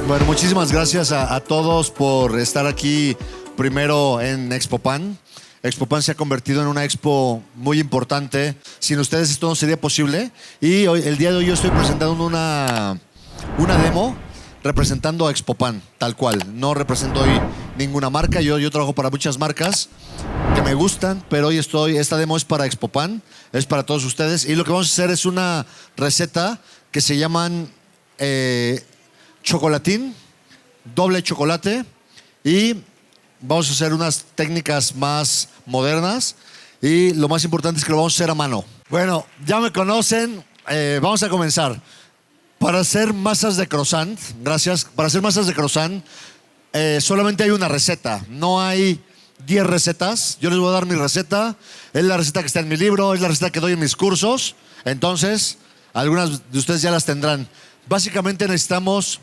Bueno, muchísimas gracias a todos por estar aquí primero en Expopan. Expopan se ha convertido en una expo muy importante. Sin ustedes esto no sería posible. Y hoy, el día de hoy yo estoy presentando una demo representando a Expopan, tal cual. No represento hoy ninguna marca. Yo trabajo para muchas marcas que me gustan, pero hoy esta demo es para Expopan, es para todos ustedes. Y lo que vamos a hacer es una receta que se llaman chocolatín, doble chocolate, y vamos a hacer unas técnicas más modernas y lo más importante es que lo vamos a hacer a mano. Bueno, ya me conocen, vamos a comenzar. Para hacer masas de croissant, gracias, para hacer masas de croissant solamente hay una receta, no hay 10 recetas. Yo les voy a dar mi receta, es la receta que está en mi libro, es la receta que doy en mis cursos, entonces algunas de ustedes ya las tendrán. Básicamente necesitamos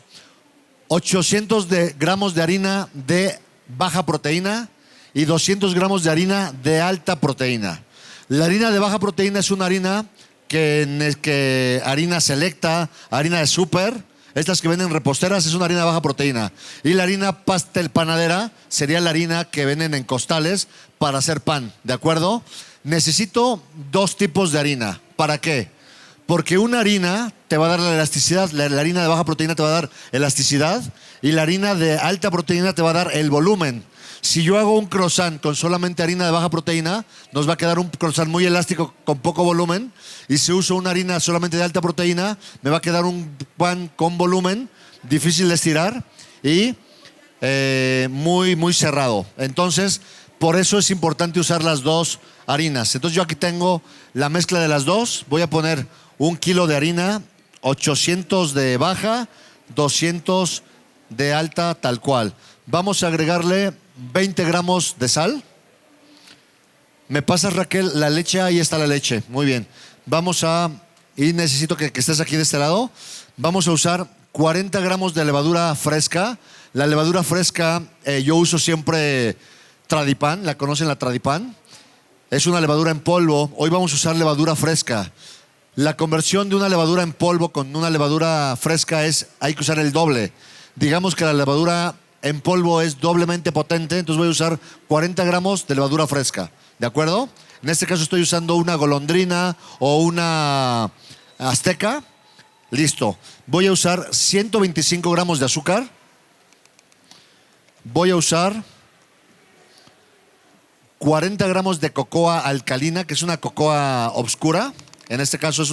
800 gramos de harina de baja proteína y 200 gramos de harina de alta proteína. La harina de baja proteína es una harina que harina selecta, harina de súper, estas que venden reposteras es una harina de baja proteína. Y la harina pastel panadera sería la harina que venden en costales para hacer pan, ¿de acuerdo? Necesito 2 tipos de harina. ¿Para qué? Porque una harina te va a dar la elasticidad, la harina de baja proteína te va a dar elasticidad y la harina de alta proteína te va a dar el volumen. Si yo hago un croissant con solamente harina de baja proteína, nos va a quedar un croissant muy elástico con poco volumen. Y si uso una harina solamente de alta proteína, me va a quedar un pan con volumen, difícil de estirar y muy cerrado. Entonces, por eso es importante usar las 2 harinas. Entonces yo aquí tengo la mezcla de las 2. Voy a poner 1 kilo de harina, 800 de baja, 200 de alta, tal cual. Vamos a agregarle 20 gramos de sal. ¿Me pasas, Raquel, la leche? Ahí está la leche. Muy bien. Y necesito que estés aquí de este lado. Vamos a usar 40 gramos de levadura fresca. La levadura fresca yo uso siempre Tradipan. ¿La conocen, la Tradipan? Es una levadura en polvo. Hoy vamos a usar levadura fresca. La conversión de una levadura en polvo con una levadura fresca hay que usar el doble. Digamos que la levadura en polvo es doblemente potente, entonces voy a usar 40 gramos de levadura fresca, ¿de acuerdo? En este caso estoy usando una golondrina o una azteca. Listo. Voy a usar 125 gramos de azúcar. Voy a usar 40 gramos de cocoa alcalina, que es una cocoa oscura. En este caso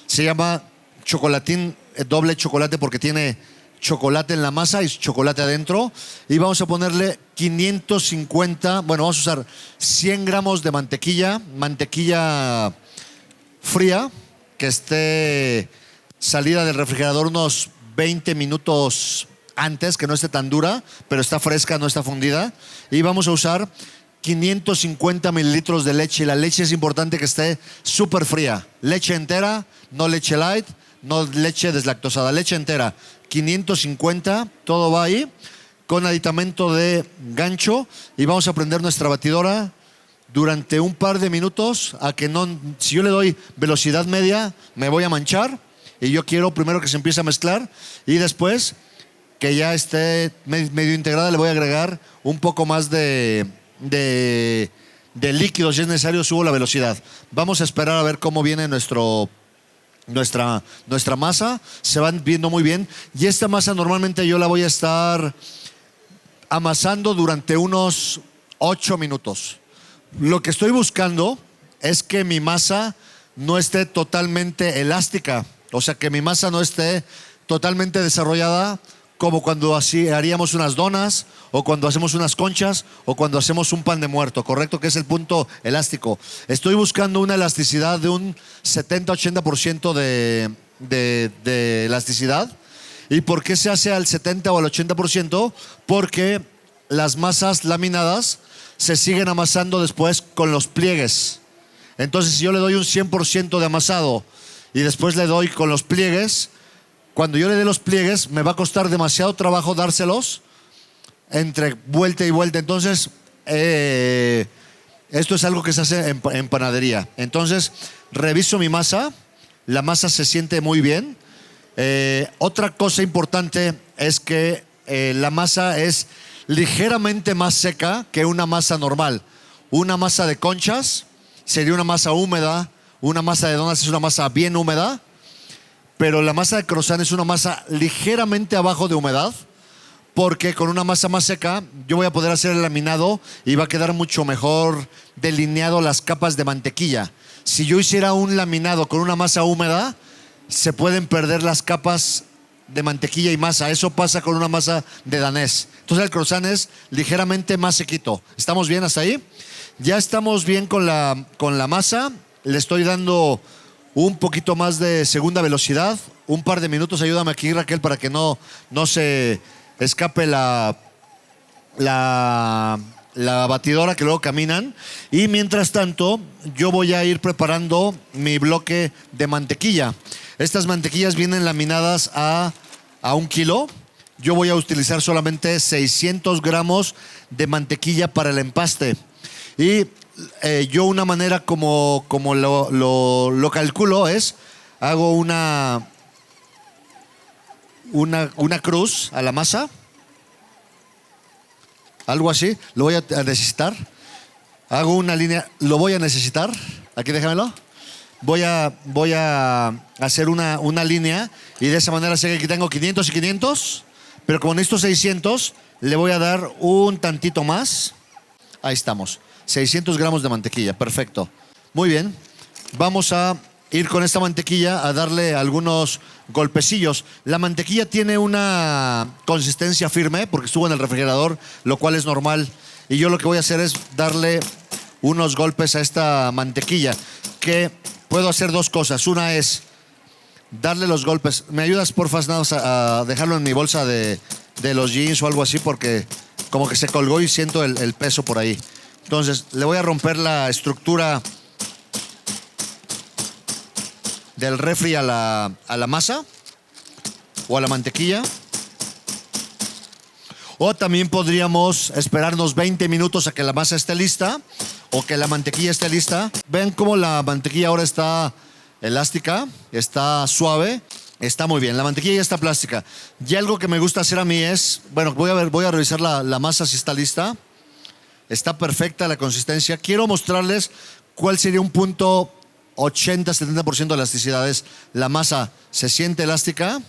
se llama chocolatín doble chocolate porque tiene chocolate en la masa y chocolate adentro. Y vamos a ponerle 550, vamos a usar 100 gramos de mantequilla fría, que esté salida del refrigerador unos 20 minutos antes, que no esté tan dura, pero está fresca, no está fundida. Y vamos a usar 550 mililitros de leche. La leche es importante que esté súper fría. Leche entera, no leche light, no leche deslactosada, leche entera. 550, todo va ahí, con aditamento de gancho. Y vamos a prender nuestra batidora durante un par de minutos, si yo le doy velocidad media, me voy a manchar. Y yo quiero primero que se empiece a mezclar y después que ya esté medio integrada, le voy a agregar un poco más de líquido. Si es necesario, subo la velocidad. Vamos a esperar a ver cómo viene nuestra masa. Se van viendo muy bien. Y esta masa normalmente yo la voy a estar amasando durante unos 8 minutos. Lo que estoy buscando es que mi masa no esté totalmente elástica. O sea, que mi masa no esté totalmente desarrollada, como cuando así haríamos unas donas o cuando hacemos unas conchas o cuando hacemos un pan de muerto, ¿correcto? Que es el punto elástico. Estoy buscando una elasticidad de un 70-80% de elasticidad. ¿Y por qué se hace al 70 o al 80%? Porque las masas laminadas se siguen amasando después con los pliegues. Entonces, si yo le doy un 100% de amasado y después le doy con los pliegues, cuando yo le dé los pliegues, me va a costar demasiado trabajo dárselos entre vuelta y vuelta. Entonces, esto es algo que se hace en panadería. Entonces, reviso mi masa. La masa se siente muy bien. Otra cosa importante es que la masa es ligeramente más seca que una masa normal. Una masa de conchas sería una masa húmeda, una masa de donas es una masa bien húmeda, pero la masa de croissant es una masa ligeramente abajo de humedad, porque con una masa más seca yo voy a poder hacer el laminado y va a quedar mucho mejor delineado las capas de mantequilla. Si yo hiciera un laminado con una masa húmeda, se pueden perder las capas de mantequilla y masa. Eso pasa con una masa de danés. Entonces el croissant es ligeramente más sequito. ¿Estamos bien hasta ahí? Ya estamos bien con la masa. Le estoy dando un poquito más de segunda velocidad. Un par de minutos. Ayúdame aquí, Raquel, para que no se escape la batidora, que luego caminan. Y mientras tanto, yo voy a ir preparando mi bloque de mantequilla. Estas mantequillas vienen laminadas a 1 kilo. Yo voy a utilizar solamente 600 gramos de mantequilla para el empaste. Y yo una manera como lo calculo es, hago una cruz a la masa. Algo así, lo voy a necesitar. Hago una línea, lo voy a necesitar. Aquí déjamelo. Voy a hacer una línea y de esa manera sé que aquí tengo 500 y 500, pero como necesito 600, le voy a dar un tantito más. Ahí estamos, 600 gramos de mantequilla, perfecto. Muy bien, vamos a ir con esta mantequilla a darle algunos golpecillos. La mantequilla tiene una consistencia firme porque estuvo en el refrigerador, lo cual es normal. Y yo lo que voy a hacer es darle unos golpes a esta mantequilla, que puedo hacer dos cosas. Una es darle los golpes. ¿Me ayudas, porfa, a dejarlo en mi bolsa de los jeans o algo así? Porque como que se colgó y siento el peso por ahí. Entonces, le voy a romper la estructura del refri a la masa o a la mantequilla. O también podríamos esperarnos 20 minutos a que la masa esté lista o que la mantequilla esté lista. Ven cómo la mantequilla ahora está elástica, está suave, está muy bien. La mantequilla ya está plástica. Y algo que me gusta hacer a mí es, bueno, voy a revisar la masa si está lista. Está perfecta la consistencia. Quiero mostrarles cuál sería un punto 80-70% de elasticidad. Es la masa se siente elástica,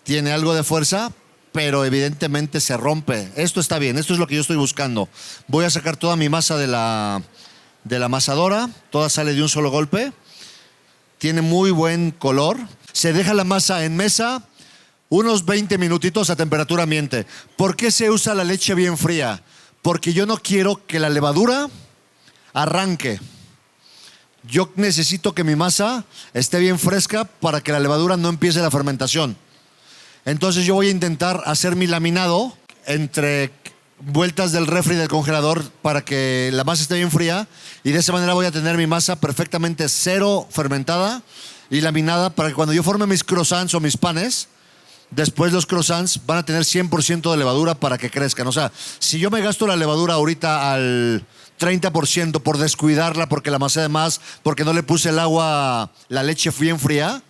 tiene algo de fuerza, pero evidentemente se rompe. Esto está bien, esto es lo que yo estoy buscando. Voy a sacar toda mi masa de la amasadora, toda sale de un solo golpe. Tiene muy buen color. Se deja la masa en mesa unos 20 minutitos a temperatura ambiente. ¿Por qué se usa la leche bien fría? Porque yo no quiero que la levadura arranque. Yo necesito que mi masa esté bien fresca para que la levadura no empiece la fermentación. Entonces yo voy a intentar hacer mi laminado entre vueltas del refri y del congelador para que la masa esté bien fría, y de esa manera voy a tener mi masa perfectamente cero fermentada y laminada para que cuando yo forme mis croissants o mis panes, después los croissants van a tener 100% de levadura para que crezcan. O sea, si yo me gasto la levadura ahorita al 30% por descuidarla, porque la amasé de más, porque no le puse el agua, la leche bien fría,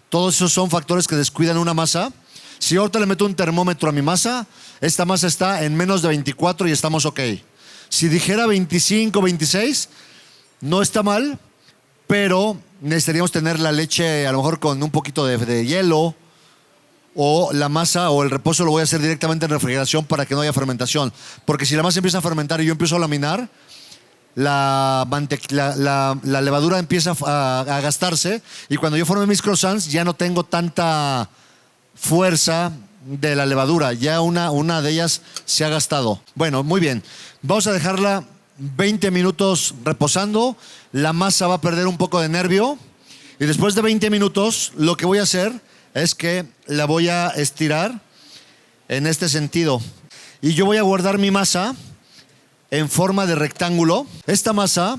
todos esos son factores que descuidan una masa. Si ahorita le meto un termómetro a mi masa, esta masa está en menos de 24 y estamos ok. Si dijera 25, 26, no está mal, pero necesitaríamos tener la leche a lo mejor con un poquito de hielo, o la masa o el reposo lo voy a hacer directamente en refrigeración para que no haya fermentación. Porque si la masa empieza a fermentar y yo empiezo a laminar, la levadura empieza a gastarse, y cuando yo forme mis croissants ya no tengo tanta fuerza de la levadura, ya una de ellas se ha gastado. Bueno, muy bien, vamos a dejarla 20 minutos reposando. La masa va a perder un poco de nervio, y después de 20 minutos lo que voy a hacer es que la voy a estirar en este sentido, y yo voy a guardar mi masa en forma de rectángulo. Esta masa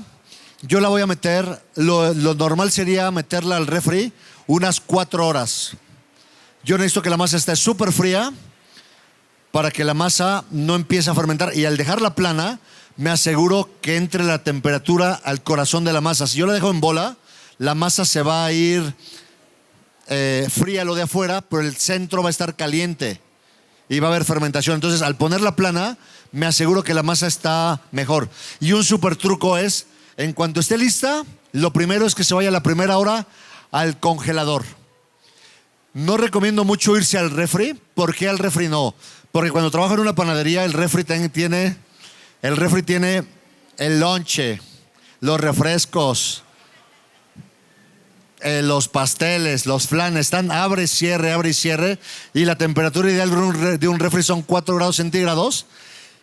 yo la voy a meter, lo normal sería meterla al refri unas 4 horas. Yo necesito que la masa esté súper fría para que la masa no empiece a fermentar, y al dejarla plana me aseguro que entre la temperatura al corazón de la masa. Si yo la dejo en bola, la masa se va a ir fría lo de afuera, pero el centro va a estar caliente y va a haber fermentación. Entonces, al ponerla plana, me aseguro que la masa está mejor. Y un súper truco es, en cuanto esté lista, lo primero es que se vaya a la primera hora al congelador. No recomiendo mucho irse al refri. ¿Por qué al refri no? Porque cuando trabajo en una panadería, el refri tiene el lonche, los refrescos, los pasteles, los flanes, están abre y cierre, y la temperatura ideal de un refri son 4 grados centígrados,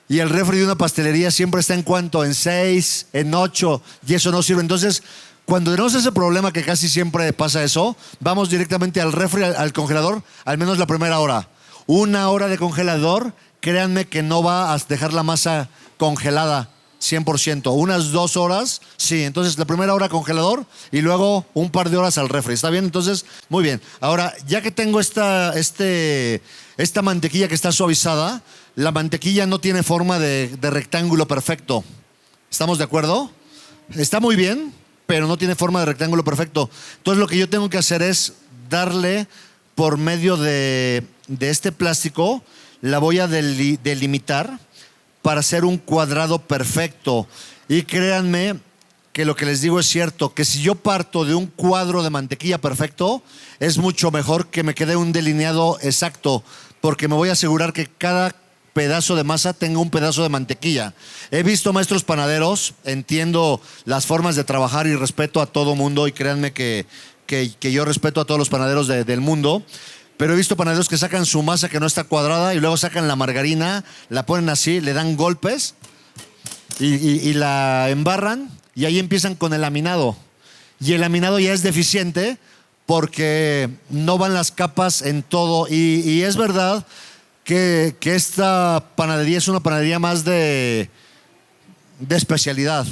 y el refri de una pastelería siempre está en ¿cuánto? En 6, en 8, y eso no sirve. Entonces, cuando tenemos ese problema, que casi siempre pasa eso, vamos directamente al refri, al congelador, al menos la primera hora. 1 hora de congelador, créanme que no va a dejar la masa congelada 100%. Unas 2 horas, sí. Entonces, la primera hora congelador y luego un par de horas al refri. ¿Está bien? Entonces, muy bien. Ahora, ya que tengo esta mantequilla que está suavizada, la mantequilla no tiene forma de rectángulo perfecto. ¿Estamos de acuerdo? Está muy bien, pero no tiene forma de rectángulo perfecto. Entonces, lo que yo tengo que hacer es darle por medio de este plástico, la voy a delimitar para hacer un cuadrado perfecto. Y créanme que lo que les digo es cierto, que si yo parto de un cuadro de mantequilla perfecto, es mucho mejor que me quede un delineado exacto, porque me voy a asegurar que cada pedazo de masa tenga un pedazo de mantequilla. He visto maestros panaderos, entiendo las formas de trabajar y respeto a todo mundo, y créanme que yo respeto a todos los panaderos del mundo. Pero he visto panaderos que sacan su masa que no está cuadrada y luego sacan la margarina, la ponen así, le dan golpes y la embarran, y ahí empiezan con el laminado. Y el laminado ya es deficiente porque no van las capas en todo. Y es verdad que esta panadería es una panadería más de especialidad.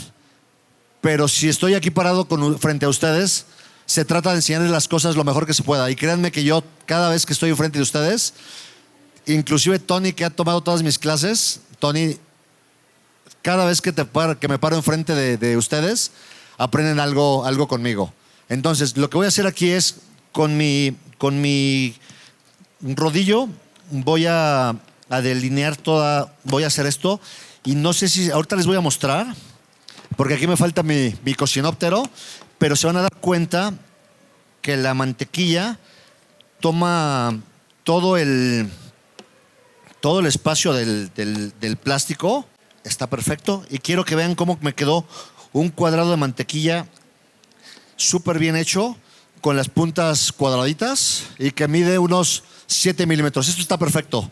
Pero si estoy aquí parado frente a ustedes, se trata de enseñarles las cosas lo mejor que se pueda. Y créanme que yo, cada vez que estoy enfrente de ustedes, inclusive Tony, que ha tomado todas mis clases, Tony, cada vez que me paro enfrente de ustedes, aprenden algo conmigo. Entonces, lo que voy a hacer aquí es, con mi rodillo, voy a delinear voy a hacer esto. Y no sé si, ahorita les voy a mostrar, porque aquí me falta mi cocinóptero, pero se van a dar cuenta que la mantequilla toma todo el espacio del plástico. Está perfecto. Y quiero que vean cómo me quedó un cuadrado de mantequilla súper bien hecho, con las puntas cuadraditas, y que mide unos 7 milímetros. Esto está perfecto.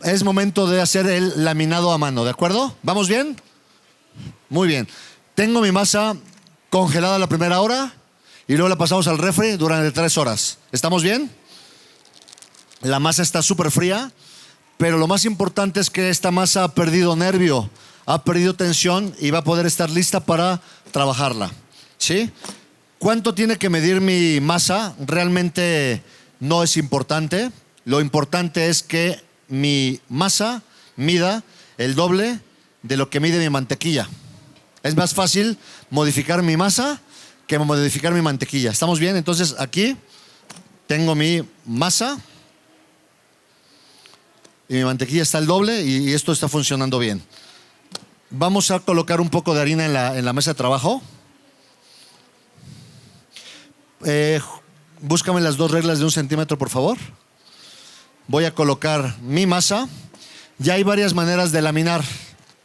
Es momento de hacer el laminado a mano, ¿de acuerdo? ¿Vamos bien? Muy bien. Tengo mi masa congelada la primera hora y luego la pasamos al refri durante 3 horas. ¿Estamos bien? La masa está súper fría, pero lo más importante es que esta masa ha perdido nervio, ha perdido tensión y va a poder estar lista para trabajarla. ¿Sí? ¿Cuánto tiene que medir mi masa? Realmente no es importante. Lo importante es que mi masa mida el doble de lo que mide mi mantequilla. Es más fácil modificar mi masa que modificar mi mantequilla. ¿Estamos bien? Entonces, aquí tengo mi masa y mi mantequilla está al doble, y esto está funcionando bien. Vamos a colocar un poco de harina en la mesa de trabajo. Búscame las 2 reglas de 1 centímetro, por favor. Voy a colocar mi masa. Ya hay varias maneras de laminar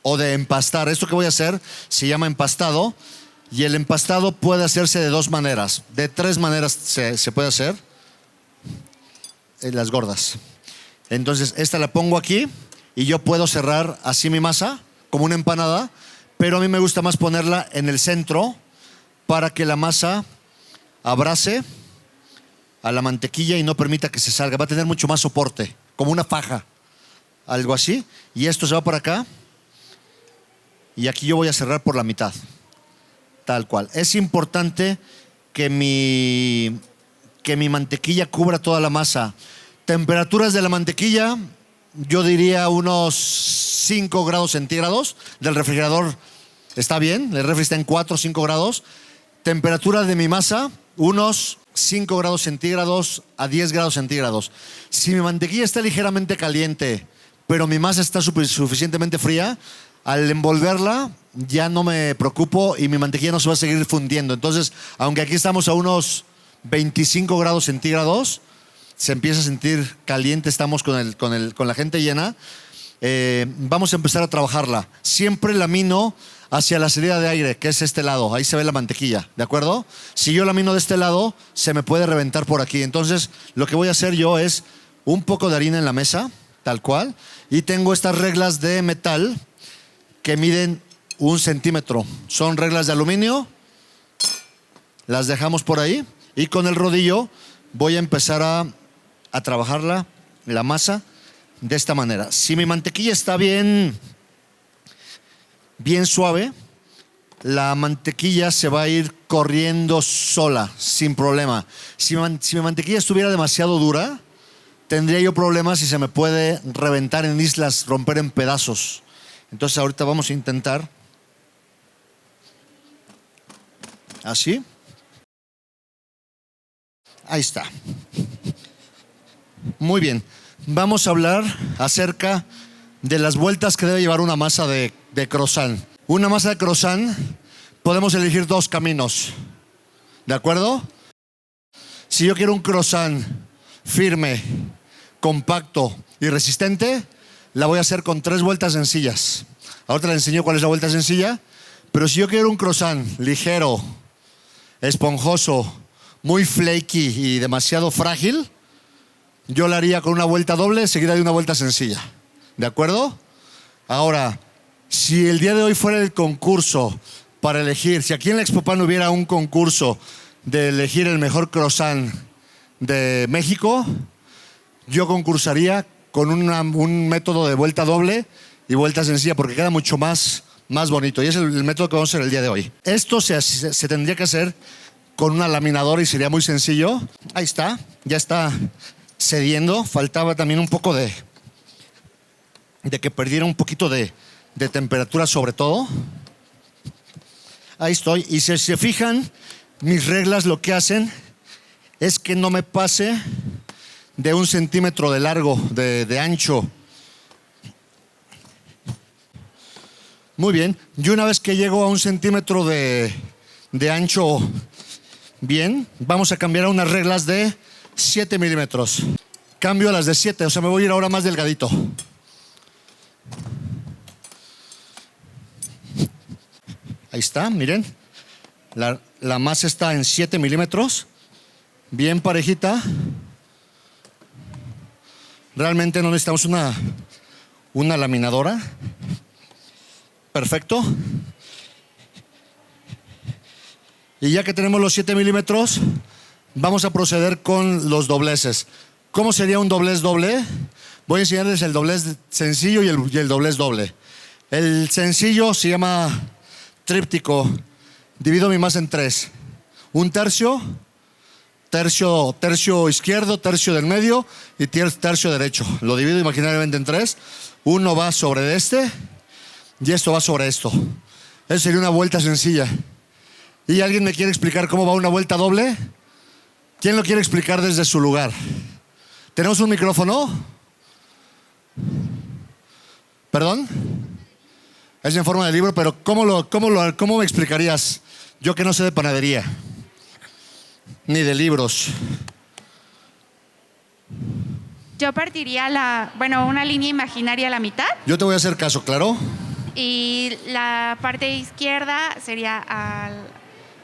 o de empastar. Esto que voy a hacer se llama empastado, y el empastado puede hacerse de 2 maneras. De 3 maneras se puede hacer. Las gordas. Entonces, esta la pongo aquí y yo puedo cerrar así mi masa como una empanada, pero a mí me gusta más ponerla en el centro para que la masa abrace a la mantequilla y no permita que se salga. Va a tener mucho más soporte, como una faja, algo así. Y esto se va por acá, y aquí yo voy a cerrar por la mitad, tal cual. Es importante que mi mantequilla cubra toda la masa. Temperaturas de la mantequilla, yo diría unos 5 grados centígrados. Del refrigerador está bien, el refri está en 4 o 5 grados. Temperatura de mi masa, unos 5 grados centígrados a 10 grados centígrados. Si mi mantequilla está ligeramente caliente, pero mi masa está suficientemente fría, al envolverla ya no me preocupo y mi mantequilla no se va a seguir fundiendo. Entonces, aunque aquí estamos a unos 25 grados centígrados, se empieza a sentir caliente, estamos con la gente llena. Vamos a empezar a trabajarla. Siempre lamino hacia la salida de aire, que es este lado. Ahí se ve la mantequilla, ¿de acuerdo? Si yo lamino de este lado, se me puede reventar por aquí. Entonces, lo que voy a hacer yo es un poco de harina en la mesa, tal cual. Y tengo estas reglas de metal que miden 1 centímetro. Son reglas de aluminio. Las dejamos por ahí. Y con el rodillo voy a empezar a trabajarla, la masa, de esta manera. Si mi mantequilla está bien suave, la mantequilla se va a ir corriendo sola, sin problema. Si mi mantequilla estuviera demasiado dura, tendría yo problemas y se me puede reventar en islas, romper en pedazos. Entonces ahorita vamos a intentar así. Ahí está. Muy bien. Vamos a hablar acerca de las vueltas que debe llevar una masa de croissant. Una masa de croissant podemos elegir 2 caminos. ¿De acuerdo? Si yo quiero un croissant firme, compacto y resistente, la voy a hacer con 3 vueltas sencillas. Ahorita les enseño cuál es la vuelta sencilla. Pero si yo quiero un croissant ligero, esponjoso, muy flaky y demasiado frágil, yo la haría con una vuelta doble seguida de una vuelta sencilla. ¿De acuerdo? Ahora, si el día de hoy fuera el concurso para elegir, si aquí en la Expopan hubiera un concurso de elegir el mejor croissant de México, yo concursaría con un método de vuelta doble y vuelta sencilla porque queda mucho más bonito. Y es el método que vamos a hacer el día de hoy. Esto se tendría que hacer con una laminadora y sería muy sencillo. Ahí está, ya está cediendo. Faltaba también un poco de que perdiera un poquito de temperatura sobre todo. Ahí estoy. Y si se fijan, mis reglas lo que hacen es que no me pase de 1 centímetro de largo, de ancho. Muy bien. Y una vez que llego a 1 centímetro de ancho, bien, vamos a cambiar a unas reglas de 7 milímetros. Cambio a las de 7, o sea, me voy a ir ahora más delgadito. Ahí está, miren. La masa está en 7 milímetros. Bien parejita. Realmente no necesitamos una laminadora. Perfecto. Y ya que tenemos los 7 milímetros, vamos a proceder con los dobleces. ¿Cómo sería un doblez doble? Voy a enseñarles el doblez sencillo y el doblez doble. El sencillo se llama tríptico. Divido mi masa en 3. Un tercio, tercio izquierdo, tercio del medio y tercio derecho. Lo divido imaginariamente en 3. Uno va sobre este y esto va sobre esto. Eso sería una vuelta sencilla. ¿Y alguien me quiere explicar cómo va una vuelta doble? ¿Quién lo quiere explicar desde su lugar? ¿Tenemos un micrófono? ¿Perdón? Es en forma de libro, pero ¿cómo me explicarías? Yo que no sé de panadería, ni de libros. Yo partiría una línea imaginaria a la mitad. Yo te voy a hacer caso, ¿claro? Y la parte izquierda sería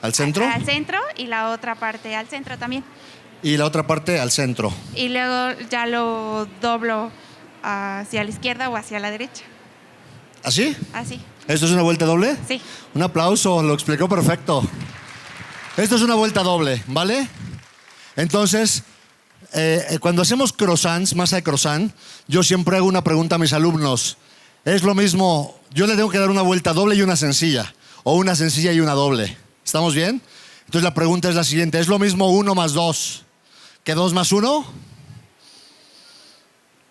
¿Al centro? Al centro y la otra parte al centro también. Y la otra parte al centro. Y luego ya lo doblo hacia la izquierda o hacia la derecha. ¿Así? Así. ¿Esto es una vuelta doble? Sí. Un aplauso, lo explicó perfecto. Esto es una vuelta doble, ¿vale? Entonces, cuando hacemos croissants, masa de croissant, yo siempre hago una pregunta a mis alumnos. Es lo mismo, yo le tengo que dar una vuelta doble y una sencilla, o una sencilla y una doble. ¿Estamos bien? Entonces la pregunta es la siguiente, ¿es lo mismo 1 más 2 que 2 más 1?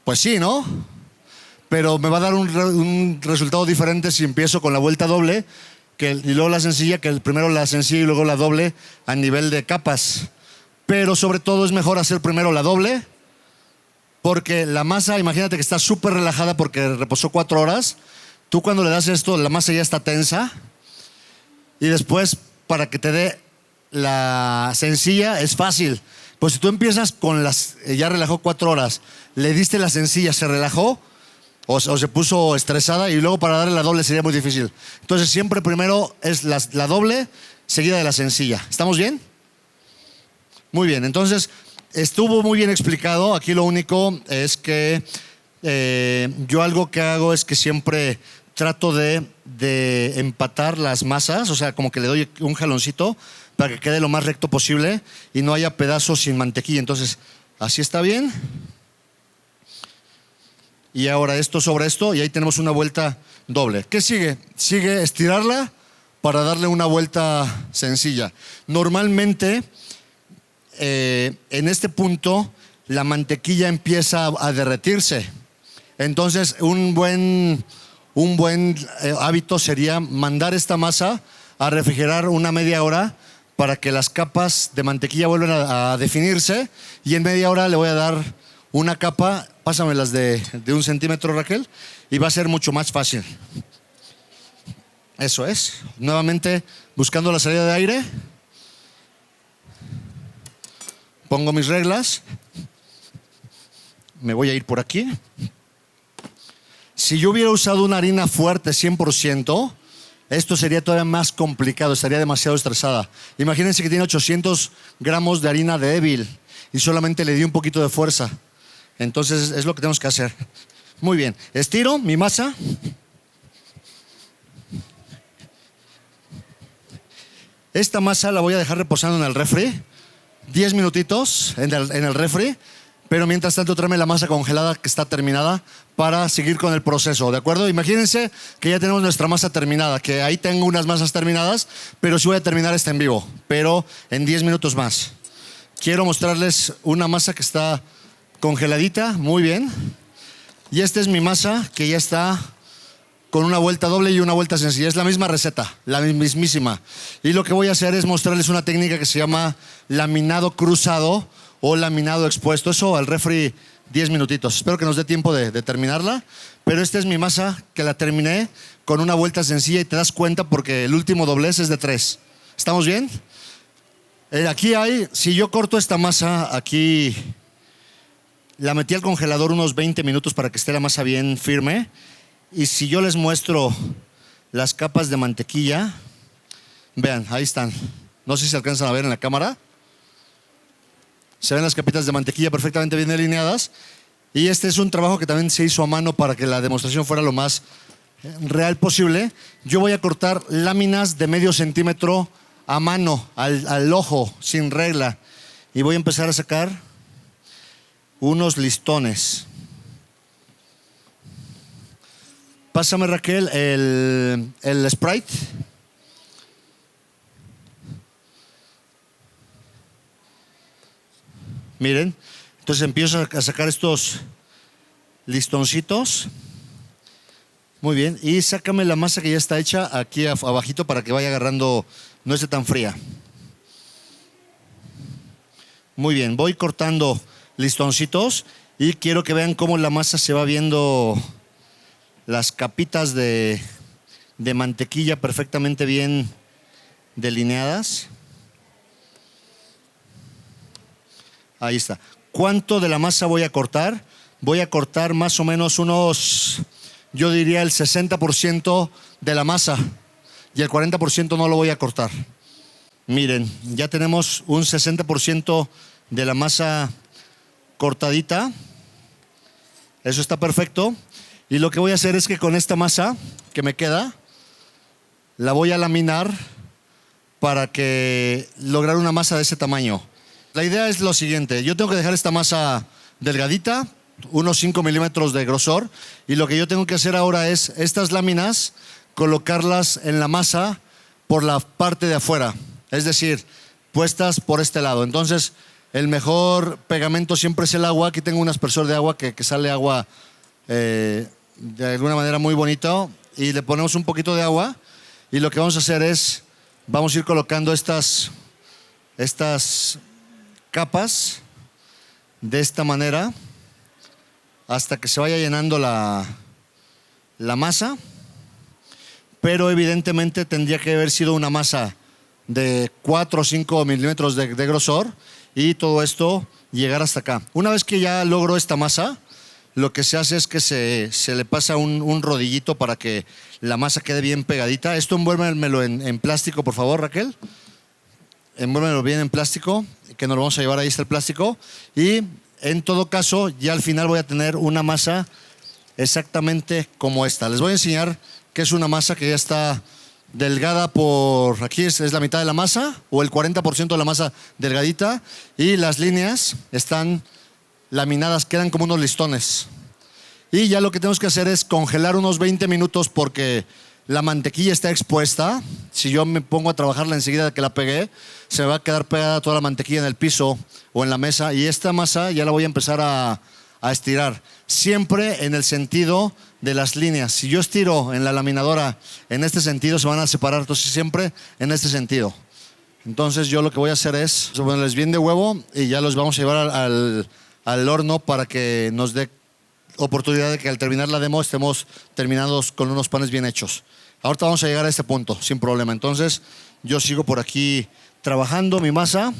Pues sí, ¿no? Pero me va a dar un resultado diferente si empiezo con la vuelta doble y luego la sencilla, que primero la sencilla y luego la doble a nivel de capas. pero sobre todo es mejor hacer primero la doble, porque la masa, imagínate que está súper relajada porque reposó 4 horas. Tú cuando le das esto, la masa ya está tensa. Y después, para que te dé la sencilla, es fácil. Pues si tú empiezas con las, ya relajó 4 horas, le diste la sencilla, se relajó o se puso estresada, y luego para darle la doble sería muy difícil. Entonces siempre primero es la doble seguida de la sencilla. ¿Estamos bien? Muy bien, entonces estuvo muy bien explicado. Aquí lo único es que yo algo que hago es que siempre trato de empatar las masas, o sea, como que le doy un jaloncito para que quede lo más recto posible y no haya pedazos sin mantequilla. Entonces, así está bien. Y ahora esto sobre esto, y ahí tenemos una vuelta doble. ¿Qué sigue? Sigue estirarla para darle una vuelta sencilla. Normalmente, en este punto, la mantequilla empieza a derretirse. Entonces, un buen hábito sería mandar esta masa a refrigerar una media hora para que las capas de mantequilla vuelvan a definirse, y en media hora le voy a dar una capa, pásamelas de 1 centímetro, Raquel, y va a ser mucho más fácil. Eso es. Nuevamente, buscando la salida de aire. Pongo mis reglas. Me voy a ir por aquí. Si yo hubiera usado una harina fuerte 100%, esto sería todavía más complicado, estaría demasiado estresada. Imagínense que tiene 800 gramos de harina débil y solamente le di un poquito de fuerza. Entonces es lo que tenemos que hacer. Muy bien, estiro mi masa. Esta masa la voy a dejar reposando en el refri, 10 minutitos en el refri, pero mientras tanto tráeme la masa congelada que está terminada para seguir con el proceso, ¿de acuerdo? Imagínense que ya tenemos nuestra masa terminada, que ahí tengo unas masas terminadas, pero sí voy a terminar esta en vivo, pero en 10 minutos más. Quiero mostrarles una masa que está congeladita, muy bien. Y esta es mi masa que ya está con una vuelta doble y una vuelta sencilla. Es la misma receta, la mismísima. Y lo que voy a hacer es mostrarles una técnica que se llama laminado cruzado o laminado expuesto. Eso al refri 10 minutitos. Espero que nos dé tiempo de terminarla. Pero esta es mi masa que la terminé con una vuelta sencilla, y te das cuenta porque el último doblez es de 3. ¿Estamos bien? Aquí hay, si yo corto esta masa aquí, la metí al congelador unos 20 minutos para que esté la masa bien firme. Y si yo les muestro las capas de mantequilla, vean, ahí están. No sé si se alcanzan a ver en la cámara. Se ven las capitas de mantequilla perfectamente bien delineadas. Y este es un trabajo que también se hizo a mano para que la demostración fuera lo más real posible. Yo voy a cortar láminas de medio centímetro a mano, al ojo, sin regla. Y voy a empezar a sacar unos listones. Pásame, Raquel, el Sprite. Miren, entonces empiezo a sacar estos listoncitos. Muy bien, y sácame la masa que ya está hecha aquí abajito para que vaya agarrando, no esté tan fría. Muy bien, voy cortando listoncitos y quiero que vean cómo la masa se va viendo, las capitas de mantequilla perfectamente bien delineadas. Ahí está. ¿Cuánto de la masa voy a cortar? Voy a cortar más o menos unos, yo diría el 60% de la masa, y el 40% no lo voy a cortar. Miren, ya tenemos un 60% de la masa cortadita. Eso está perfecto. Y lo que voy a hacer es que con esta masa que me queda, la voy a laminar para que lograr una masa de ese tamaño. La idea es lo siguiente: yo tengo que dejar esta masa delgadita, unos 5 milímetros de grosor, y lo que yo tengo que hacer ahora es estas láminas colocarlas en la masa por la parte de afuera, es decir, puestas por este lado. Entonces, el mejor pegamento siempre es el agua. Aquí tengo un aspersor de agua que sale agua de alguna manera muy bonito, y le ponemos un poquito de agua, y lo que vamos a hacer es, vamos a ir colocando estas capas de esta manera hasta que se vaya llenando la masa, pero evidentemente tendría que haber sido una masa de 4 o 5 milímetros de grosor y todo esto llegar hasta acá. Una vez que ya logro esta masa, lo que se hace es que se le pasa un rodillito para que la masa quede bien pegadita. Esto envuélvemelo en plástico, por favor, Raquel. Envuélvemelo bien en plástico, que nos lo vamos a llevar, ahí está el plástico. Y en todo caso, ya al final voy a tener una masa exactamente como esta. Les voy a enseñar que es una masa que ya está delgada por aquí, es la mitad de la masa, o el 40% de la masa delgadita, y las líneas están laminadas, quedan como unos listones. Y ya lo que tenemos que hacer es congelar unos 20 minutos porque la mantequilla está expuesta. Si yo me pongo a trabajarla enseguida de que la pegué, se me va a quedar pegada toda la mantequilla en el piso o en la mesa, y esta masa ya la voy a empezar a estirar, siempre en el sentido de las líneas. Si yo estiro en la laminadora en este sentido, se van a separar, entonces siempre en este sentido. Entonces yo lo que voy a hacer es ponerles bien de huevo y ya los vamos a llevar al horno para que nos dé oportunidad de que al terminar la demo estemos terminados con unos panes bien hechos. Ahorita vamos a llegar a este punto sin problema. Entonces yo sigo por aquí trabajando mi masa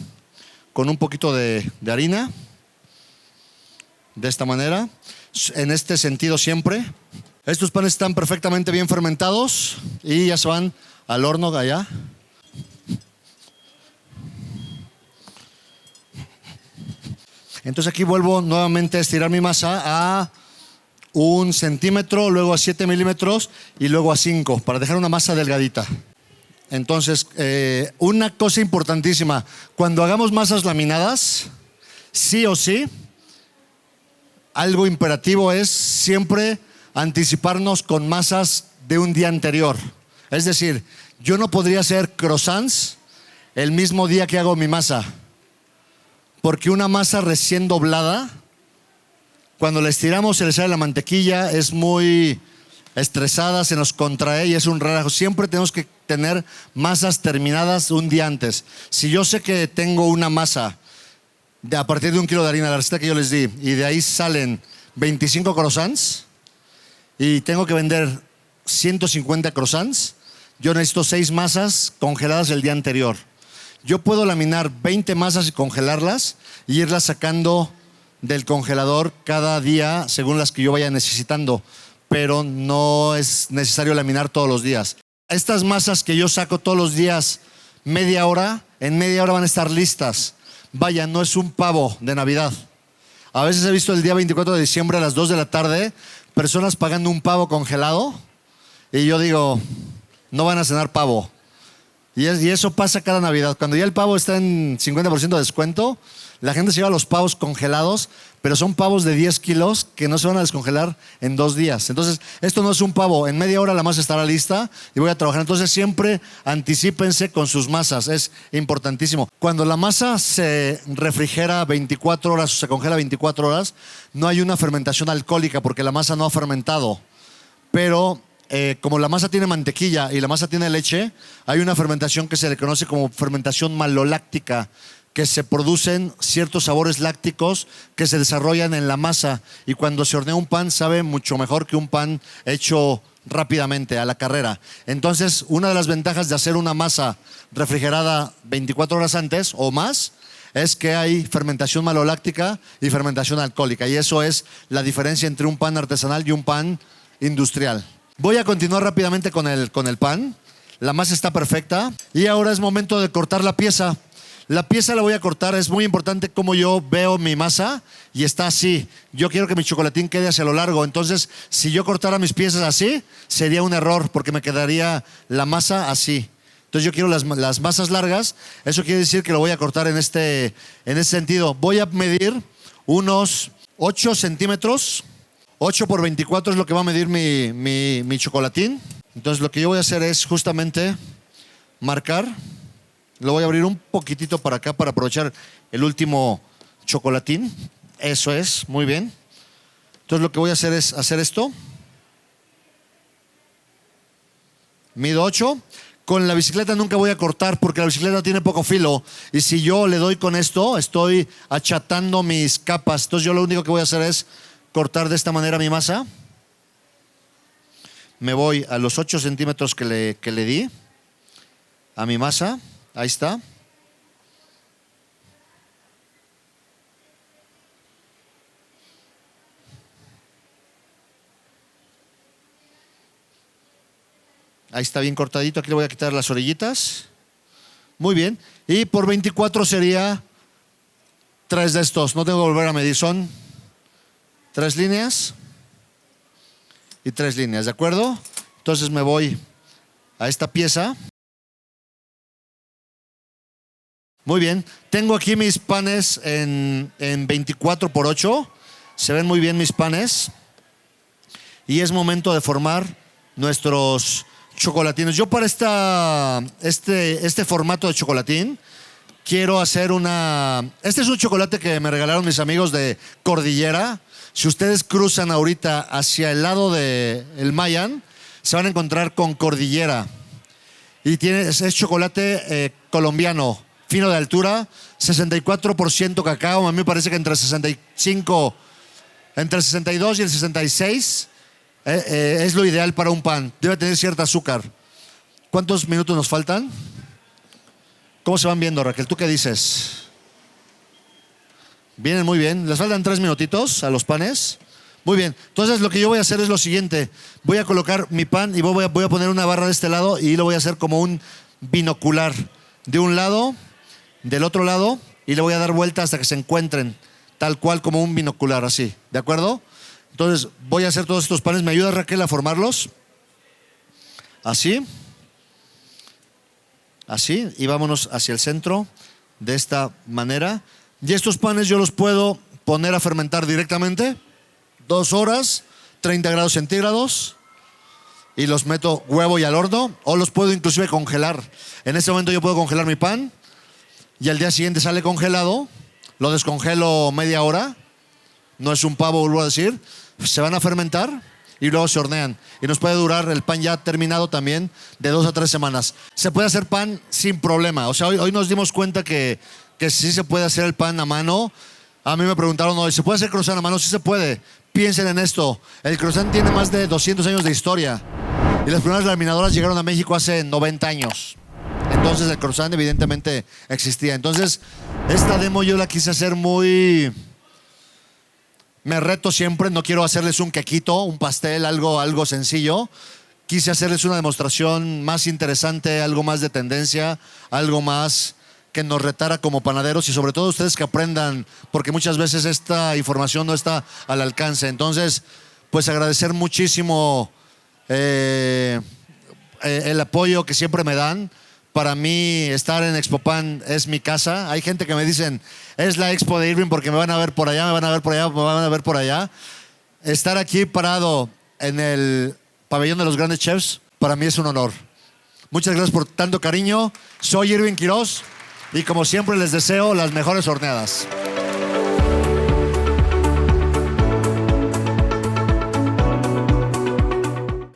con un poquito de harina, de esta manera, en este sentido siempre. Estos panes están perfectamente bien fermentados y ya se van al horno allá. Entonces aquí vuelvo nuevamente a estirar mi masa a 1 centímetro, luego a 7 milímetros y luego a 5 para dejar una masa delgadita. Entonces, una cosa importantísima, cuando hagamos masas laminadas, sí o sí, algo imperativo es siempre anticiparnos con masas de un día anterior. Es decir, yo no podría hacer croissants el mismo día que hago mi masa, porque una masa recién doblada, cuando la estiramos se le sale la mantequilla, es muy estresada, se nos contrae y es un relajo. Siempre tenemos que tener masas terminadas un día antes. Si yo sé que tengo una masa a partir de 1 kilo de harina, la receta que yo les di, y de ahí salen 25 croissants y tengo que vender 150 croissants, yo necesito 6 masas congeladas el día anterior. Yo puedo laminar 20 masas y congelarlas y irlas sacando del congelador cada día según las que yo vaya necesitando, pero no es necesario laminar todos los días. Estas masas que yo saco todos los días, media hora, en media hora van a estar listas. Vaya, no es un pavo de Navidad. A veces he visto el día 24 de diciembre a las 2 de la tarde personas pagando un pavo congelado y yo digo, no van a cenar pavo. Y eso pasa cada Navidad. Cuando ya el pavo está en 50% de descuento, la gente se lleva los pavos congelados, pero son pavos de 10 kilos que no se van a descongelar en 2 días. Entonces, esto no es un pavo. En media hora la masa estará lista y voy a trabajar. Entonces, siempre anticípense con sus masas. Es importantísimo. Cuando la masa se refrigera 24 horas o se congela 24 horas, no hay una fermentación alcohólica porque la masa no ha fermentado. Pero como la masa tiene mantequilla y la masa tiene leche, hay una fermentación que se le conoce como fermentación maloláctica, que se producen ciertos sabores lácticos que se desarrollan en la masa y cuando se hornea un pan sabe mucho mejor que un pan hecho rápidamente, a la carrera. Entonces, una de las ventajas de hacer una masa refrigerada 24 horas antes o más es que hay fermentación maloláctica y fermentación alcohólica, y eso es la diferencia entre un pan artesanal y un pan industrial. Voy a continuar rápidamente con el pan. La masa está perfecta y ahora es momento de cortar la pieza. La pieza la voy a cortar, es muy importante cómo yo veo mi masa y está así. Yo quiero que mi chocolatín quede hacia lo largo, entonces si yo cortara mis piezas así, sería un error porque me quedaría la masa así. Entonces yo quiero las masas largas, eso quiere decir que lo voy a cortar en ese sentido. Voy a medir unos 8 centímetros. 8 por 24 es lo que va a medir mi chocolatín. Entonces lo que yo voy a hacer es justamente marcar. Lo voy a abrir un poquitito para acá para aprovechar el último chocolatín. Eso es, muy bien. Entonces lo que voy a hacer es hacer esto. Mido 8. Con la bicicleta nunca voy a cortar porque la bicicleta tiene poco filo. Y si yo le doy con esto, estoy achatando mis capas. Entonces yo lo único que voy a hacer es cortar de esta manera mi masa. Me voy a los 8 centímetros que le di a mi masa. Ahí está. Ahí está bien cortadito. Aquí le voy a quitar las orillitas. Muy bien. Y por 24 sería 3 de estos. No tengo que volver a medir. Son 3 líneas y 3 líneas. ¿De acuerdo? Entonces me voy a esta pieza. Muy bien. Tengo aquí mis panes en 24 por 8. Se ven muy bien mis panes. Y es momento de formar nuestros chocolatines. Yo para este formato de chocolatín quiero hacer Este es un chocolate que me regalaron mis amigos de Cordillera. Si ustedes cruzan ahorita hacia el lado del Mayan, se van a encontrar con Cordillera. Y es chocolate colombiano, fino de altura, 64% cacao. A mí me parece que entre 62 y el 66 es lo ideal para un pan. Debe tener cierto azúcar. ¿Cuántos minutos nos faltan? ¿Cómo se van viendo, Raquel? ¿Tú qué dices? Vienen muy bien. Les faltan 3 minutitos a los panes. Muy bien. Entonces lo que yo voy a hacer es lo siguiente. Voy a colocar mi pan y voy a poner una barra de este lado y lo voy a hacer como un binocular. De un lado, del otro lado, y le voy a dar vuelta hasta que se encuentren. Tal cual como un binocular, así. ¿De acuerdo? Entonces voy a hacer todos estos panes. ¿Me ayuda, Raquel, a formarlos? Así. Así. Y vámonos hacia el centro de esta manera. Y estos panes yo los puedo poner a fermentar directamente. 2 horas, 30 grados centígrados. Y los meto huevo y al horno. O los puedo inclusive congelar. En este momento yo puedo congelar mi pan. Y al día siguiente sale congelado. Lo descongelo media hora. No es un pavo, vuelvo a decir. Se van a fermentar y luego se hornean. Y nos puede durar el pan ya terminado también de 2 a 3 semanas. Se puede hacer pan sin problema. O sea, hoy nos dimos cuenta que sí se puede hacer el pan a mano. A mí me preguntaron hoy, ¿se puede hacer croissant a mano? Sí se puede. Piensen en esto. El croissant tiene más de 200 años de historia. Y las primeras laminadoras llegaron a México hace 90 años. Entonces el croissant evidentemente existía. Entonces esta demo yo la quise hacer muy... Me reto siempre, no quiero hacerles un quequito, un pastel, algo sencillo. Quise hacerles una demostración más interesante, algo más de tendencia, algo más que nos retara como panaderos y sobre todo ustedes que aprendan, porque muchas veces esta información no está al alcance. Entonces, pues agradecer muchísimo el apoyo que siempre me dan. Para mí estar en Expopan es mi casa. Hay gente que me dicen, es la expo de Irving porque me van a ver por allá, me van a ver por allá, me van a ver por allá. Estar aquí parado en el pabellón de los grandes chefs, para mí es un honor. Muchas gracias por tanto cariño. Soy Irving Quiroz y como siempre les deseo las mejores horneadas.